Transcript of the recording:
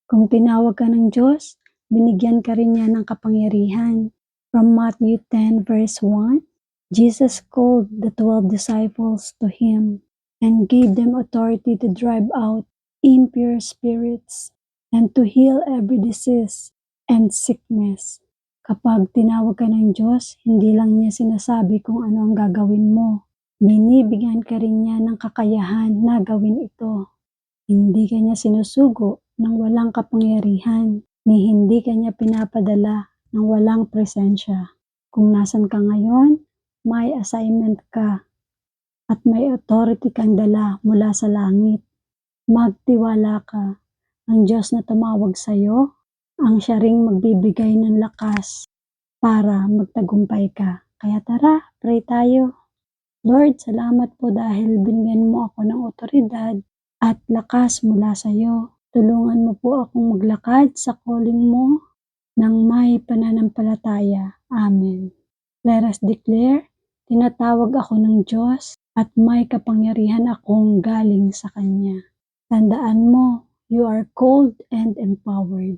Kung tinawag ka ng Diyos, binigyan ka rin niya ng kapangyarihan. From Matthew 10 verse 1, Jesus called the 12 disciples to Him and gave them authority to drive out impure spirits and to heal every disease and sickness. Kapag tinawag ka ng Diyos, hindi lang niya sinasabi kung ano ang gagawin mo. Binibigyan ka rin niya ng kakayahan na gawin ito. Hindi ka niya sinusugo ng walang kapangyarihan, ni hindi ka niya pinapadala ng walang presensya. Kung nasan ka ngayon, may assignment ka at may authority kang dala mula sa langit. Magtiwala ka. Ang Diyos na tumawag sa iyo, ang siya ring magbibigay ng lakas para magtagumpay ka. Kaya tara, pray tayo. Lord, salamat po dahil binigyan mo ako ng otoridad at lakas mula sa iyo. Tulungan mo po akong maglakad sa calling mo ng may pananampalataya. Amen. Let us declare, tinatawag ako ng Diyos at may kapangyarihan akong galing sa Kanya. Tandaan mo, you are called and empowered.